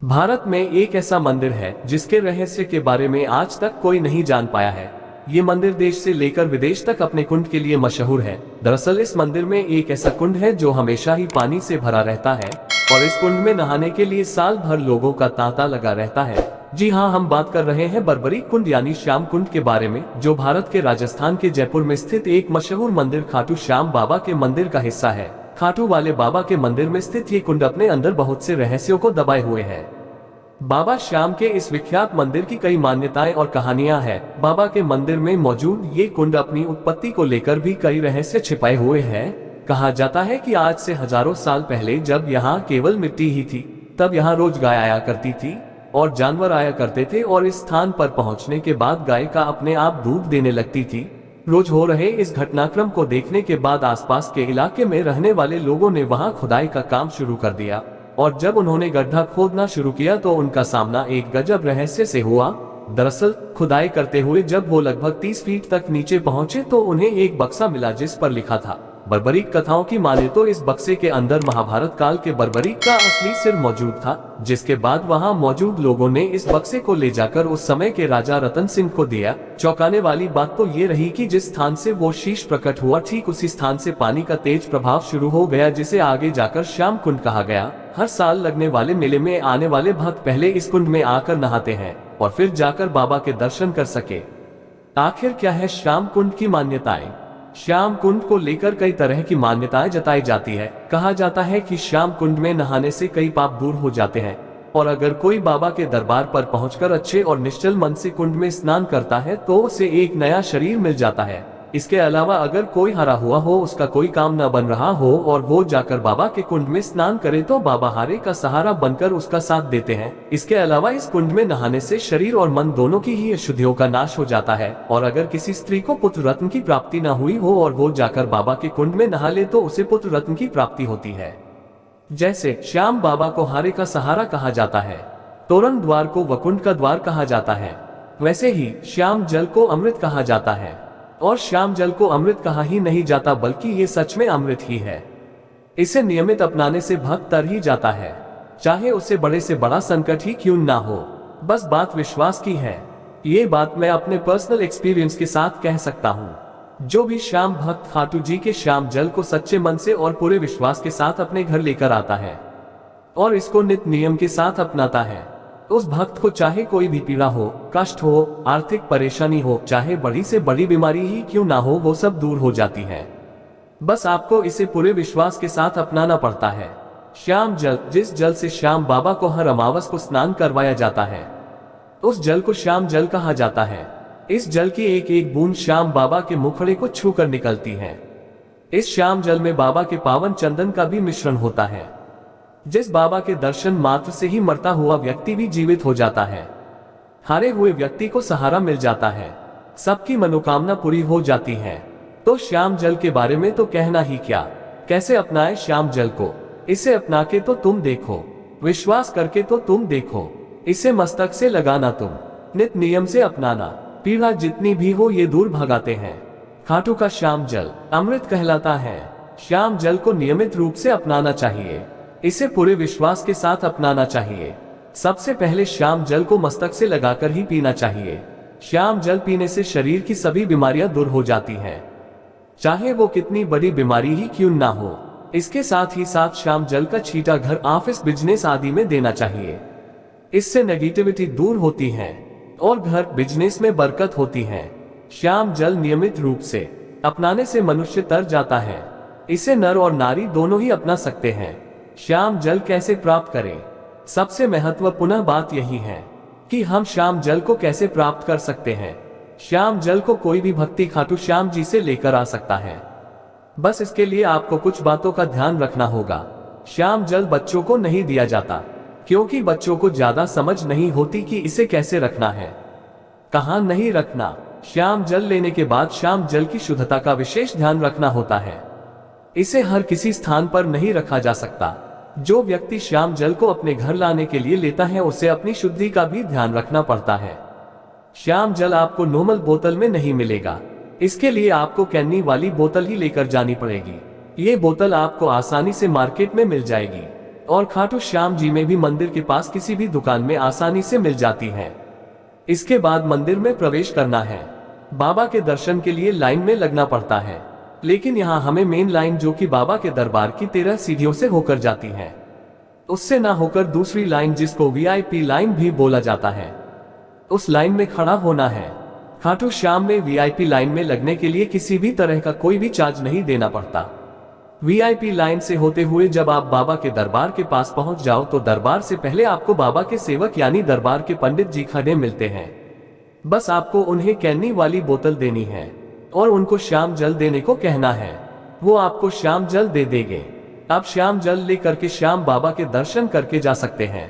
भारत में एक ऐसा मंदिर है जिसके रहस्य के बारे में आज तक कोई नहीं जान पाया है। ये मंदिर देश से लेकर विदेश तक अपने कुंड के लिए मशहूर है। दरअसल इस मंदिर में एक ऐसा कुंड है जो हमेशा ही पानी से भरा रहता है और इस कुंड में नहाने के लिए साल भर लोगों का तांता लगा रहता है। जी हाँ, हम बात कर रहे हैं बर्बरी कुंड यानी श्याम कुंड के बारे में, जो भारत के राजस्थान के जयपुर में स्थित एक मशहूर मंदिर खाटू श्याम बाबा के मंदिर का हिस्सा है। खाटू वाले बाबा के मंदिर में स्थित ये कुंड अपने अंदर बहुत से रहस्यों को दबाए हुए है। बाबा श्याम के इस विख्यात मंदिर की कई मान्यताएं और कहानियां हैं। बाबा के मंदिर में मौजूद ये कुंड अपनी उत्पत्ति को लेकर भी कई रहस्य छिपाए हुए हैं। कहा जाता है कि आज से हजारों साल पहले जब यहाँ केवल मिट्टी ही थी, तब यहाँ रोज गाय आया करती थी और जानवर आया करते थे और इस स्थान पर पहुँचने के बाद गाय का अपने आप दूध देने लगती थी। रोज हो रहे इस घटनाक्रम को देखने के बाद आसपास के इलाके में रहने वाले लोगों ने वहां खुदाई का काम शुरू कर दिया और जब उन्होंने गड्ढा खोदना शुरू किया तो उनका सामना एक गजब रहस्य से हुआ। दरअसल खुदाई करते हुए जब वो लगभग 30 फीट तक नीचे पहुंचे तो उन्हें एक बक्सा मिला जिस पर लिखा था। बर्बरीक कथाओं की माने तो इस बक्से के अंदर महाभारत काल के बर्बरीक का असली सिर मौजूद था, जिसके बाद वहां मौजूद लोगों ने इस बक्से को ले जाकर उस समय के राजा रतन सिंह को दिया। चौंकाने वाली बात तो ये रही कि जिस स्थान से वो शीश प्रकट हुआ, ठीक उसी स्थान से पानी का तेज प्रभाव शुरू हो गया, जिसे आगे जाकर श्याम कुंड कहा गया। हर साल लगने वाले मेले में आने वाले भक्त पहले इस कुंड में आकर नहाते हैं और फिर जाकर बाबा के दर्शन कर सके। आखिर क्या है श्याम कुंड की मान्यताएं? श्याम कुंड को लेकर कई तरह की मान्यताएं जताई जाती है। कहा जाता है कि श्याम कुंड में नहाने से कई पाप दूर हो जाते हैं और अगर कोई बाबा के दरबार पर पहुंचकर अच्छे और निश्चल मन से कुंड में स्नान करता है तो उसे एक नया शरीर मिल जाता है। इसके अलावा अगर कोई हारा हुआ हो, उसका कोई काम न बन रहा हो और वो जाकर बाबा के कुंड में स्नान करे तो बाबा हारे का सहारा बनकर उसका साथ देते हैं। इसके अलावा इस कुंड में नहाने से शरीर और मन दोनों की ही अशुद्धियों का नाश हो जाता है और अगर किसी स्त्री को पुत्र रत्न की प्राप्ति न हुई हो और वो जाकर बाबा के कुंड में नहा ले तो उसे पुत्र रत्न की प्राप्ति होती है। जैसे श्याम बाबा को हारे का सहारा कहा जाता है, तोरण द्वार को वकुंड का द्वार कहा जाता है, वैसे ही श्याम जल को अमृत कहा जाता है। और श्याम जल को अमृत कहा ही नहीं जाता बल्कि ये सच में अमृत ही है। इसे नियमित अपनाने से भक्त तर ही जाता है, चाहे उससे बड़े से बड़ा संकट ही क्यों ना हो। बस बात विश्वास की है। ये बात मैं अपने पर्सनल एक्सपीरियंस के साथ कह सकता हूँ। जो भी श्याम भक्त खाटू जी के श्याम जल को सच्चे मन से और पूरे विश्वास के साथ अपने घर लेकर आता है और इसको नित्य नियम के साथ अपनाता है, उस भक्त को चाहे कोई भी पीड़ा हो, कष्ट हो, आर्थिक परेशानी हो, चाहे बड़ी से बड़ी बीमारी ही क्यों ना हो, वो सब दूर हो जाती है। बस आपको इसे पूरे विश्वास के साथ अपनाना पड़ता है। श्याम जल, जिस जल से श्याम बाबा को हर अमावस को स्नान करवाया जाता है, उस जल को श्याम जल कहा जाता है। इस जल की एक एक बूंद श्याम बाबा के मुखड़े को छू कर निकलती है। इस श्याम जल में बाबा के पावन चंदन का भी मिश्रण होता है, जिस बाबा के दर्शन मात्र से ही मरता हुआ व्यक्ति भी जीवित हो जाता है। हारे हुए व्यक्ति को सहारा मिल जाता है, सबकी मनोकामना पूरी हो जाती है। तो श्याम जल के बारे में तो कहना ही क्या। कैसे अपनाए श्याम जल को? इसे अपना के तो तुम देखो, विश्वास करके तो तुम देखो, इसे मस्तक से लगाना, तुम नित्य नियम से अपनाना, पीड़ा जितनी भी हो ये दूर भगाते हैं। खाटू का श्याम जल अमृत कहलाता है। श्याम जल को नियमित रूप से अपनाना चाहिए, इसे पूरे विश्वास के साथ अपनाना चाहिए। सबसे पहले श्याम जल को मस्तक से लगाकर ही पीना चाहिए। श्याम जल पीने से शरीर की सभी बीमारियां दूर हो जाती हैं, चाहे वो कितनी बड़ी बीमारी ही क्यों ना हो। इसके साथ ही साथ श्याम जल का छींटा घर, ऑफिस, बिजनेस आदि में देना चाहिए। इससे नेगेटिविटी दूर होती है और घर, बिजनेस में बरकत होती है। श्याम जल नियमित रूप से अपनाने से मनुष्य तर जाता है। इसे नर और नारी दोनों ही अपना सकते हैं। श्याम जल कैसे प्राप्त करें? सबसे महत्वपूर्ण बात यही है कि हम श्याम जल को कैसे प्राप्त कर सकते हैं। श्याम जल को कोई भी भक्ति खाटू श्याम जी से लेकर आ सकता है। बस इसके लिए आपको कुछ बातों का ध्यान रखना होगा। श्याम जल बच्चों को नहीं दिया जाता, क्योंकि बच्चों को ज्यादा समझ नहीं होती कि इसे कैसे रखना है, कहाँ नहीं रखना। श्याम जल लेने के बाद श्याम जल की शुद्धता का विशेष ध्यान रखना होता है। इसे हर किसी स्थान पर नहीं रखा जा सकता। जो व्यक्ति श्याम जल को अपने घर लाने के लिए लेता है उसे अपनी शुद्धि का भी ध्यान रखना पड़ता है। श्याम जल आपको नॉर्मल बोतल में नहीं मिलेगा, इसके लिए आपको कैनी वाली बोतल ही लेकर जानी पड़ेगी। ये बोतल आपको आसानी से मार्केट में मिल जाएगी। और खाटू श्याम जी में भी मंदिर के पास किसी भी दुकान में आसानी से मिल जाती हैं। इसके बाद मंदिर में प्रवेश करना है। बाबा के दर्शन के लिए लाइन में लगना पड़ता है, लेकिन यहाँ हमें मेन लाइन जो कि बाबा के दरबार की 13 सीढ़ियों से होकर जाती है, उससे ना होकर दूसरी लाइन जिसको वीआईपी लाइन भी बोला जाता है, उस लाइन में खड़ा होना है। खाटू श्याम में वीआईपी लाइन में लगने के लिए किसी भी तरह का कोई भी चार्ज नहीं देना पड़ता। वीआईपी लाइन से होते हुए जब आप बाबा के दरबार के पास पहुंच जाओ तो दरबार से पहले आपको बाबा के सेवक यानी दरबार के पंडित जी खड़े मिलते हैं। बस आपको उन्हें कैनी वाली बोतल देनी है और उनको श्याम जल देने को कहना है। वो आपको श्याम जल दे देंगे। आप श्याम जल लेकर के श्याम बाबा के दर्शन करके जा सकते हैं।